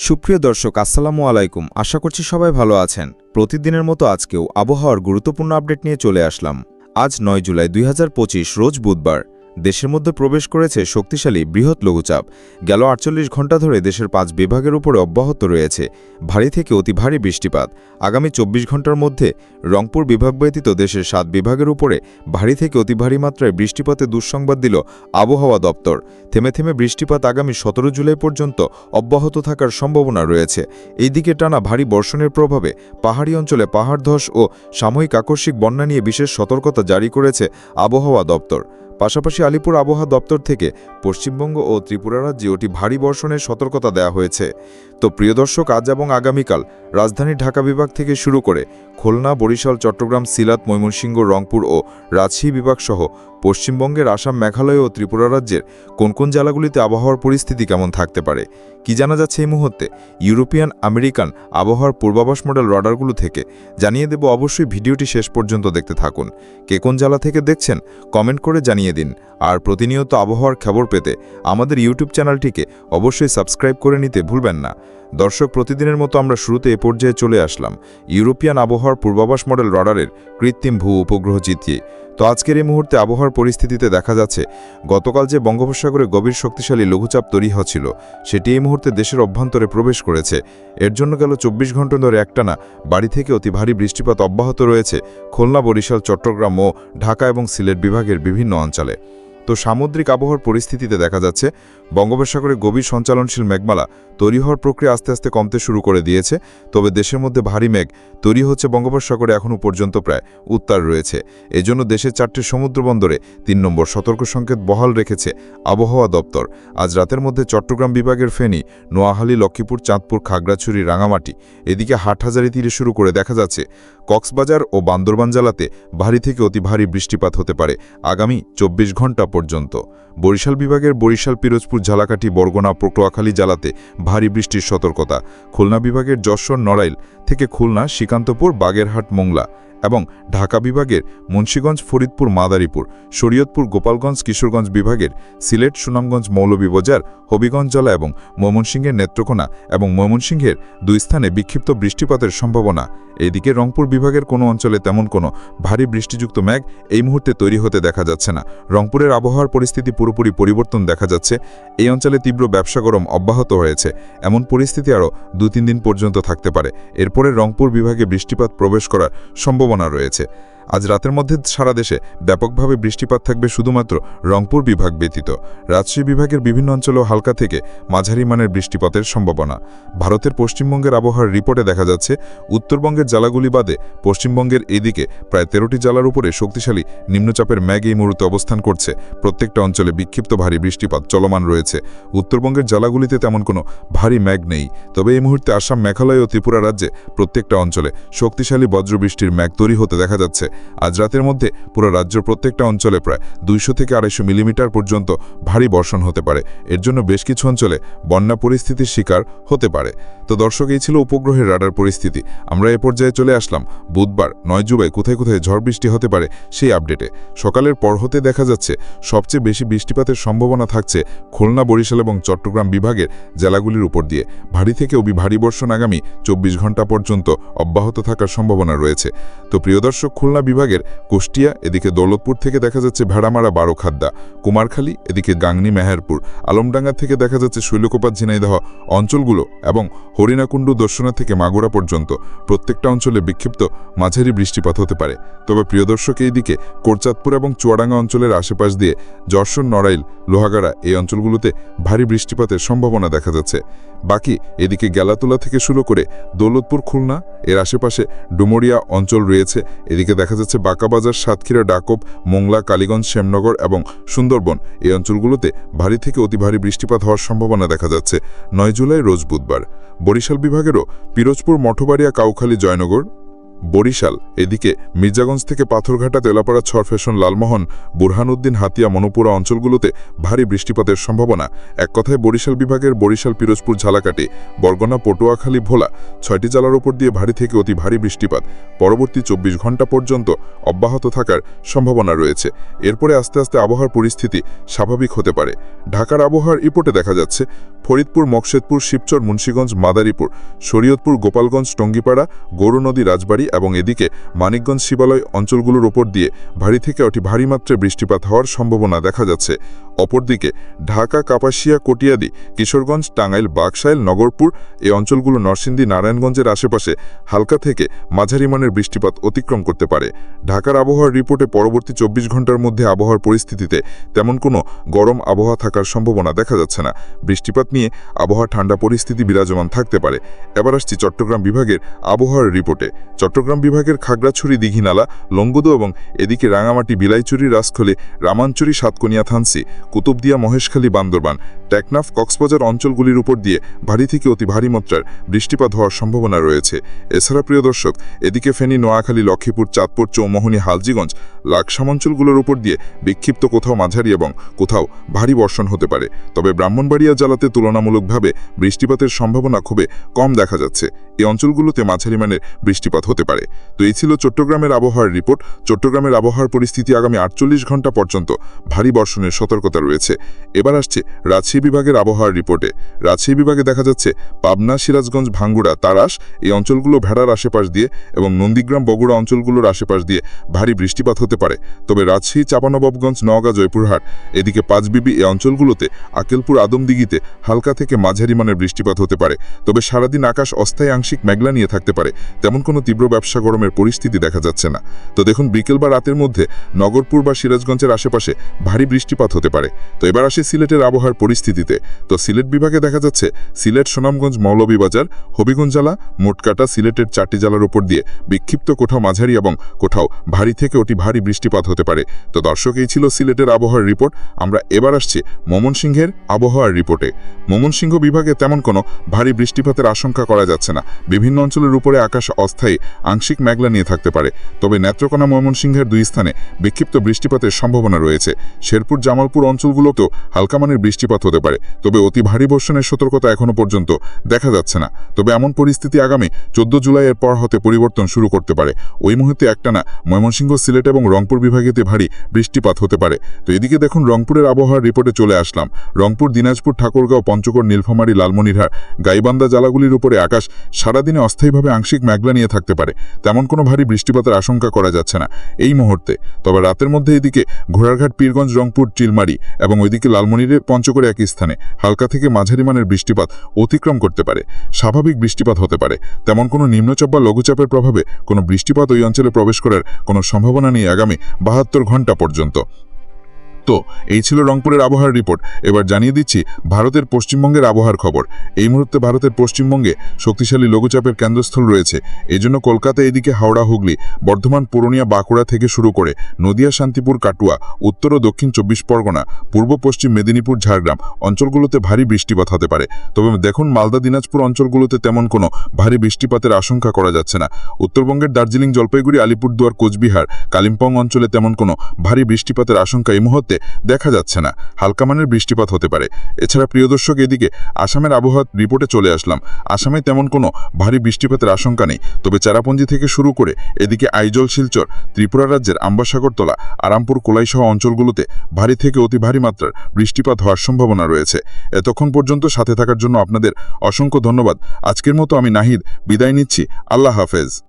সুপ্রিয় দর্শক আসসালামু আলাইকুম। আশা করছি সবাই ভালো আছেন। প্রতিদিনের মতো আজকেও আবহাওয়ার গুরুত্বপূর্ণ আপডেট নিয়ে চলে আসলাম। আজ ৯ জুলাই ২০২৫ রোজ বুধবার। দেশের মধ্যে প্রবেশ করেছে শক্তিশালী বৃহৎ লঘুচাপ। গেল ৪৮ ঘণ্টা ধরে দেশের ৫ বিভাগের উপরে অব্যাহত রয়েছে ভারী থেকে অতি ভারী বৃষ্টিপাত। আগামী ২৪ ঘণ্টার মধ্যে রংপুর বিভাগ ব্যতীত দেশের ৭ বিভাগের উপরে ভারী থেকে অতি ভারী মাত্রায় বৃষ্টিপাতের দুঃসংবাদ দিল আবহাওয়া দপ্তর। থেমে থেমে বৃষ্টিপাত আগামী ১৭ জুলাই পর্যন্ত অব্যাহত থাকার সম্ভাবনা রয়েছে। এই দিকে টানা ভারী বর্ষণের প্রভাবে পাহাড়ি অঞ্চলে পাহাড় ধস ও সাময়িক আকস্মিক বন্যা নিয়ে বিশেষ সতর্কতা জারি করেছে আবহাওয়া দপ্তর। পাশাপাশি আলিপুর আবহাওয়া দপ্তর থেকে পশ্চিমবঙ্গ ও ত্রিপুরা রাজ্যে অতি ভারী বর্ষণের সতর্কতা দেওয়া হয়েছে। তো প্রিয় দর্শক, আজ এবং আগামীকাল রাজধানী ঢাকা বিভাগ থেকে শুরু করে খুলনা, বরিশাল, চট্টগ্রাম, সিলেট, ময়মনসিংহ, রংপুর ও রাজশাহী বিভাগসহ পশ্চিমবঙ্গের আসাম, মেঘালয় ও ত্রিপুরা রাজ্যের কোন কোন জেলাগুলিতে আবহাওয়ার পরিস্থিতি কেমন থাকতে পারে কি জানা যাচ্ছে এই মুহূর্তে ইউরোপিয়ান আমেরিকান আবহাওয়ার পূর্বাভাস মডেল রাডারগুলো থেকে জানিয়ে দেব। অবশ্যই ভিডিওটি শেষ পর্যন্ত দেখতে থাকুন। কে কোন জেলা থেকে দেখছেন কমেন্ট করে জানিয়ে দিন। আর প্রতিনিয়ত আবহাওয়ার খবর পেতে আমাদের ইউটিউব চ্যানেলটিকে অবশ্যই সাবস্ক্রাইব করে নিতে ভুলবেন না। দর্শক, প্রতিদিনের মতো আমরা শুরুতে এ পর্যায়ে চলে আসলাম ইউরোপিয়ান আবহাওয়ার পূর্বাভাস মডেল রাডারের কৃত্রিম ভূ উপগ্রহ চিত্রিয়ে। তো আজকের এই মুহূর্তে আবহাওয়ার পরিস্থিতিতে দেখা যাচ্ছে গতকাল যে বঙ্গোপসাগরে গভীর শক্তিশালী লঘুচাপ তৈরি হচ্ছিল সেটি এই মুহূর্তে দেশের অভ্যন্তরে প্রবেশ করেছে। এর জন্য গেল ২৪ ঘণ্টা ধরে একটানা বাড়ি থেকে অতি ভারী বৃষ্টিপাত অব্যাহত রয়েছে খুলনা, বরিশাল, চট্টগ্রাম ও ঢাকা এবং সিলেট বিভাগের বিভিন্ন অঞ্চলে। তো সামুদ্রিক আবহাওয়ার পরিস্থিতিতে দেখা যাচ্ছে বঙ্গোপসাগরে গভীর সঞ্চালনশীল মেঘমালা তৈরি হওয়ার প্রক্রিয়া আস্তে আস্তে কমতে শুরু করে দিয়েছে। তবে দেশের মধ্যে ভারী মেঘ তৈরি হচ্ছে বঙ্গোপসাগরে এখনও পর্যন্ত প্রায় উত্তার রয়েছে। এজন্য দেশের ৪টি সমুদ্র বন্দরে ৩ নম্বর সতর্ক সংকেত বহাল রেখেছে আবহাওয়া দপ্তর। আজ রাতের মধ্যে চট্টগ্রাম বিভাগের ফেনী, নোয়াখালী, লক্ষ্মীপুর, চাঁদপুর, খাগড়াছড়ি, রাঙামাটি এদিকে হাটহাজারী তীরে শুরু করে দেখা যাচ্ছে কক্সবাজার ও বান্দরবান জেলাতে ভারী থেকে অতি ভারী বৃষ্টিপাত হতে পারে আগামী ২৪ ঘণ্টা পর্যন্ত। বরিশাল বিভাগের বরিশাল, পিরোজপুর, ঝালাকাঠি, বরগুনা, পটুয়াখালী জেলাতে ভারী বৃষ্টির সতর্কতা। খুলনা বিভাগের যশোর, নড়াইল থেকে খুলনা, শ্রীকান্তপুর, বাগেরহাট, মোংলা এবং ঢাকা বিভাগের মুন্সিগঞ্জ, ফরিদপুর, মাদারীপুর, শরীয়তপুর, গোপালগঞ্জ, কিশোরগঞ্জ বিভাগের সিলেট, সুনামগঞ্জ, মৌলভীবাজার, হবিগঞ্জ জেলা এবং ময়মনসিংহের নেত্রকোনা এবং ময়মনসিংহের ২ স্থানে বিক্ষিপ্ত বৃষ্টিপাতের সম্ভাবনা। এদিকে রংপুর বিভাগের কোনো অঞ্চলে তেমন কোনো ভারী বৃষ্টিযুক্ত মেঘ এই মুহূর্তে তৈরি হতে দেখা যাচ্ছে না। রংপুরের আবহাওয়ার পরিস্থিতি পুরোপুরি পরিবর্তন দেখা যাচ্ছে। এই অঞ্চলে তীব্র ব্যবসা গরম অব্যাহত হয়েছে। এমন পরিস্থিতি আরও ২-৩ দিন পর্যন্ত থাকতে পারে। এরপরে রংপুর বিভাগে বৃষ্টিপাত প্রবেশ করার সম্ভাবনা রয়েছে। আজ রাতের মধ্যে সারা দেশে ব্যাপকভাবে বৃষ্টিপাত থাকবে শুধুমাত্র রংপুর বিভাগ ব্যতীত। রাজশাহী বিভাগের বিভিন্ন অঞ্চলেও হালকা থেকে মাঝারি মানের বৃষ্টিপাতের সম্ভাবনা। ভারতের পশ্চিমবঙ্গের আবহাওয়ার রিপোর্টে দেখা যাচ্ছে উত্তরবঙ্গের জেলাগুলি বাদে পশ্চিমবঙ্গের এদিকে প্রায় ১৩টি জেলার উপরে শক্তিশালী নিম্নচাপের মেঘ এই মুহূর্তে অবস্থান করছে। প্রত্যেকটা অঞ্চলে বিক্ষিপ্ত ভারী বৃষ্টিপাত চলমান রয়েছে। উত্তরবঙ্গের জেলাগুলিতে তেমন কোনো ভারী মেঘ নেই। তবে এই মুহূর্তে আসাম, মেঘালয় ও ত্রিপুরা রাজ্যে প্রত্যেকটা অঞ্চলে শক্তিশালী বজ্রবৃষ্টির মেঘ তৈরি হতে দেখা যাচ্ছে। আজ রাতের মধ্যে পুরো রাজ্যের প্রত্যেকটা অঞ্চলে প্রায় ২০০ থেকে ২৫০ মিলিমিটার পর্যন্ত ভারী বর্ষণ হতে পারে। এর জন্য বেশ কিছু অঞ্চলে বন্যা পরিস্থিতির শিকার হতে পারে। তো দর্শক, এই ছিল উপগ্রহের রাডার পরিস্থিতি। আমরা এ পর্যায়ে চলে আসলাম বুধবার ৯ জুলাই কোথায় কোথায় ঝড় বৃষ্টি হতে পারে সেই আপডেটে। সকালের পর হতে দেখা যাচ্ছে সবচেয়ে বেশি বৃষ্টিপাতের সম্ভাবনা থাকছে খুলনা, বরিশাল এবং চট্টগ্রাম বিভাগের জেলাগুলির উপর দিয়ে। ভারী থেকে অতি ভারী বর্ষণ আগামী ২৪ ঘণ্টা পর্যন্ত অব্যাহত থাকার সম্ভাবনা রয়েছে। তো প্রিয় দর্শক, খুলনা বিভাগের কুষ্টিয়া, এদিকে দৌলতপুর থেকে দেখা যাচ্ছে ভেড়ামারা, বারোখাদ্দা, কুমারখালী, এদিকে গাংনী, মেহেরপুর, আলমডাঙ্গা থেকে দেখা যাচ্ছে শৈলকুপা, ঝিনাইদহ অঞ্চলগুলো এবং হরিণাকুণ্ডু, দর্শনা থেকে মাগুরা পর্যন্ত প্রত্যেকটা অঞ্চলে বিক্ষিপ্ত মাঝারি বৃষ্টিপাত হতে পারে। তবে প্রিয় দর্শক, এইদিকে কোরচাঁদপুর এবং চুয়াডাঙ্গা অঞ্চলের আশেপাশ দিয়ে যশোর, নড়াইল, লোহাগাড়া এই অঞ্চলগুলোতে ভারী বৃষ্টিপাতের সম্ভাবনা দেখা যাচ্ছে। বাকি এদিকে গেলাতলা থেকে শুরু করে দৌলতপুর, খুলনা এর আশেপাশে ডুমুরিয়া অঞ্চল রয়েছে। এদিকে দেখা যাচ্ছে বাঁকাবাজার, সাতক্ষীরা, ডাকব, মোংলা, কালীগঞ্জ, শ্যামনগর এবং সুন্দরবন এই অঞ্চলগুলোতে ভারী থেকে অতি ভারী বৃষ্টিপাত হওয়ার সম্ভাবনা দেখা যাচ্ছে ৯ জুলাই রোজ বুধবার। বরিশাল বিভাগেরও পিরোজপুর, মঠবাড়িয়া, কাউখালী, জয়নগর বরিশাল, এদিকে মির্জাগঞ্জ থেকে পাথরঘাটা, তেলাপাড়া, ছরফ্যাশন, লালমোহন, বুরহানুদ্দিন, হাতিয়া, মনুপুরা অঞ্চলগুলোতে ভারী বৃষ্টিপাতের সম্ভাবনা। এক কথায় বরিশাল বিভাগের বরিশাল, পিরোজপুর, ঝালাকাঠি, বরগুনা, পটুয়াখালী, ভোলা ৬টি জেলার উপর দিয়ে ভারী থেকে অতি ভারী বৃষ্টিপাত পরবর্তী ২৪ ঘণ্টা পর্যন্ত অব্যাহত থাকার সম্ভাবনা রয়েছে। এরপরে আস্তে আস্তে আবহাওয়ার পরিস্থিতি স্বাভাবিক হতে পারে। ঢাকার আবহাওয়ার রিপোর্টে দেখা যাচ্ছে ফরিদপুর, মকসেদপুর, শিবচর, মুন্সিগঞ্জ, মাদারীপুর, শরীয়তপুর, গোপালগঞ্জ, টঙ্গীপাড়া, গৌরনদী, রাজবাড়ী এবং এদিকে মানিকগঞ্জ, শিবালয় অঞ্চলগুলোর ওপর দিয়ে ভারী থেকে অতি ভারী মাত্রায় বৃষ্টিপাত হওয়ার সম্ভাবনা দেখা যাচ্ছে। অপরদিকে ঢাকা, কাপাসিয়া, কটিয়াদি, কিশোরগঞ্জ, টাঙ্গাইল, বাকশাইল, নগরপুর এই অঞ্চলগুলো নরসিংদী, নারায়ণগঞ্জের আশেপাশে হালকা থেকে মাঝারি মানের বৃষ্টিপাত অতিক্রম করতে পারে। ঢাকার আবহাওয়ার রিপোর্টে পরবর্তী ২৪ ঘণ্টার মধ্যে আবহাওয়ার পরিস্থিতিতে তেমন কোনো গরম আবহাওয়া থাকার সম্ভাবনা দেখা যাচ্ছে না। বৃষ্টিপাত নিয়ে আবহাওয়া ঠান্ডা পরিস্থিতি বিরাজমান থাকতে পারে। এবার আসছি চট্টগ্রাম বিভাগের আবহাওয়ার রিপোর্টে। চট্টগ্রাম বিভাগের খাগড়াছড়ি, দীঘিনালা, লংগদু এবং এদিকে রাঙামাটি, বিলাইচুরি, রাজখলি, রামাঞ্চুরি, সাতকনিয়া, থানসি, কুতুবদিয়া, মহেশখালী, বান্দরবান, টেকনাফ, কক্সবাজার অঞ্চলগুলির উপর দিয়ে ভারী থেকে অতি ভারী মাত্রার বৃষ্টিপাত হওয়ার সম্ভাবনা রয়েছে। এছাড়া প্রিয় দর্শক, এদিকে ফেনী, নোয়াখালী, লক্ষ্মীপুর, চাঁদপুর, চৌমোহনী, হালজিগঞ্জ, লাকসাম অঞ্চলগুলোর উপর দিয়ে বিক্ষিপ্ত কোথাও মাঝারি এবং কোথাও ভারী বর্ষণ হতে পারে। তবে ব্রাহ্মণবাড়িয়া জেলাতে তুলনামূলকভাবে বৃষ্টিপাতের সম্ভাবনা খুবই কম দেখা যাচ্ছে। এই অঞ্চলগুলোতে মাঝারি মানের বৃষ্টিপাত হতে পারে। তো এই ছিল চট্টগ্রামের আবহাওয়ার রিপোর্ট। চট্টগ্রামের আবহাওয়ার পরিস্থিতি আগামী ৪৮ ঘণ্টা পর্যন্ত ভারী বর্ষণের সতর্কতা রয়েছে। এবার আসছে রাজশাহী বিভাগের আবহাওয়ার রিপোর্টে। রাজশাহী বিভাগে দেখা যাচ্ছে পাবনা, সিরাজগঞ্জ, ভাঙ্গুড়া, তারাস এই অঞ্চলগুলো ভেড়ার আশেপাশ দিয়ে এবং নন্দীগ্রাম, বগুড়া অঞ্চলগুলোর আশেপাশ দিয়ে ভারী বৃষ্টিপাত হতে পারে। তবে রাজশাহী, চাঁপানবাবগঞ্জ, নওগাঁ, জয়পুরহাট এদিকে পাঁচবিবি এই অঞ্চলগুলোতে আকেলপুর, আদমদিঘিতে হালকা থেকে মাঝারি মানের বৃষ্টিপাত হতে পারে। তবে সারাদিন আকাশ অস্থায়ী আংশিক মেঘলা নিয়ে থাকতে পারে। তেমন কোনো তীব্র ব্যবসা গরমের পরিস্থিতি দেখা যাচ্ছে না। তো দেখুন, বিকেল বা রাতের মধ্যে নগরপুর বা সিরাজগঞ্জের আশেপাশে ভারী বৃষ্টিপাত হতে পারে। তো এবার আসে সিলেটের আবহাওয়ার পরিস্থিতিতে। তো সিলেট বিভাগে দেখা যাচ্ছে সিলেট, সুনামগঞ্জ, মৌলভীবাজার, হবিগঞ্জ জেলা, মোটকাটা, সিলেটের 4টি জেলার উপর দিয়ে বিক্ষিপ্ত কোথাও মাঝারি এবং কোথাও ভারী থেকে অতি ভারী বৃষ্টিপাত হতে পারে। তো দর্শক, এই ছিল সিলেটের আবহাওয়ার রিপোর্ট। আমরা এবার আসছি ময়মনসিংহের আবহাওয়ার রিপোর্টে। ময়মনসিংহ বিভাগে তেমন কোনো ভারী বৃষ্টিপাতের আশঙ্কা করা যাচ্ছে না। বিভিন্ন অঞ্চলের উপরে আকাশ অস্থায়ী আংশিক মেঘলা নিয়ে থাকতে পারে। তবে নেত্রকোনা, ময়মনসিংহের 2 স্থানে বিক্ষিপ্ত বৃষ্টিপাতের সম্ভাবনা রয়েছে। শেরপুর, জামালপুর অঞ্চলগুলোতেও হালকা মানের বৃষ্টিপাত হতে পারে। তবে অতি ভারী বর্ষণের সতর্কতা এখনো পর্যন্ত দেখা যাচ্ছে না। তবে এমন পরিস্থিতি আগামী 14 জুলাইয়ের পর হতে পরিবর্তন শুরু করতে পারে। ওই মুহূর্তে একটানা ময়মনসিংহ, সিলেট এবং রংপুর বিভাগেতে ভারী বৃষ্টিপাত হতে পারে। তো এদিকে দেখুন, রংপুরের আবহাওয়ার রিপোর্টে চলে আসলাম। রংপুর, দিনাজপুর, ঠাকুরগাঁও, পঞ্চগড়, নীলফামারী, লালমনিরহাট, গাইবান্ধা জেলাগুলির উপরে আকাশ সারাদিনে অস্থায়ীভাবে আংশিক মেঘলা নিয়ে থাকতে পারে। তেমন কোনো ভারী বৃষ্টিপাতের আশঙ্কা করা যাচ্ছে না এই মুহূর্তে। তবে রাতের মধ্যে এদিকে ঘোড়ারঘাট, পীরগঞ্জ, রংপুর, চিলমারি এবং ওইদিকে লালমনিরে, পঞ্চগড়ে একই স্থানে হালকা থেকে মাঝারি মানের বৃষ্টিপাত অতিক্রম করতে পারে। স্বাভাবিক বৃষ্টিপাত হতে পারে। তেমন কোনো নিম্নচাপ বা লঘুচাপের প্রভাবে কোনো বৃষ্টিপাত ওই অঞ্চলে প্রবেশ করার কোনো সম্ভাবনা নেই আগামী ৭২ ঘণ্টা পর্যন্ত। তো এই ছিল রংপুরের আবহাওয়ার রিপোর্ট। এবার জানিয়ে দিচ্ছি ভারতের পশ্চিমবঙ্গের আবহাওয়ার খবর। এই মুহূর্তে ভারতের পশ্চিমবঙ্গে শক্তিশালী লঘুচাপের কেন্দ্রস্থল রয়েছে। এজন্য কলকাতা, এদিকে হাওড়া, হুগলি, বর্ধমান, পুরুলিয়া, বাঁকুড়া থেকে শুরু করে নদিয়া, শান্তিপুর, কাটুয়া, উত্তর ও দক্ষিণ 24 পরগনা, পূর্ব পশ্চিম মেদিনীপুর, ঝাড়গ্রাম অঞ্চলগুলোতে ভারী বৃষ্টিপাত হতে পারে। তবে দেখুন, মালদা, দিনাজপুর অঞ্চলগুলোতে তেমন কোনো ভারী বৃষ্টিপাতের আশঙ্কা করা যাচ্ছে না। উত্তরবঙ্গের দার্জিলিং, জলপাইগুড়ি, আলিপুরদুয়ার, কোচবিহার, কালিম্পং অঞ্চলে তেমন কোনো ভারী বৃষ্টিপাতের আশঙ্কা এই মুহূর্তে দেখা যাচ্ছে না। হালকা মানের বৃষ্টিপাত হতে পারে। এছাড়া প্রিয় দর্শক, এদিকে আসামের আবহাওয়ার রিপোর্টে চলে আসলাম। আসামে তেমন কোনো ভারী বৃষ্টিপাতের আশঙ্কা নেই। তবে চেরাপুঞ্জি থেকে শুরু করে এদিকে আইজল, শিলচর, ত্রিপুরা রাজ্যের আম্বাসাগরতলা, আরামপুর, কোলাইসহ অঞ্চলগুলোতে ভারী থেকে অতি ভারী মাত্রার বৃষ্টিপাত হওয়ার সম্ভাবনা রয়েছে। এতক্ষণ পর্যন্ত সাথে থাকার জন্য আপনাদের অসংখ্য ধন্যবাদ। আজকের মতো আমি নাহিদ বিদায় নিচ্ছি। আল্লাহ হাফেজ।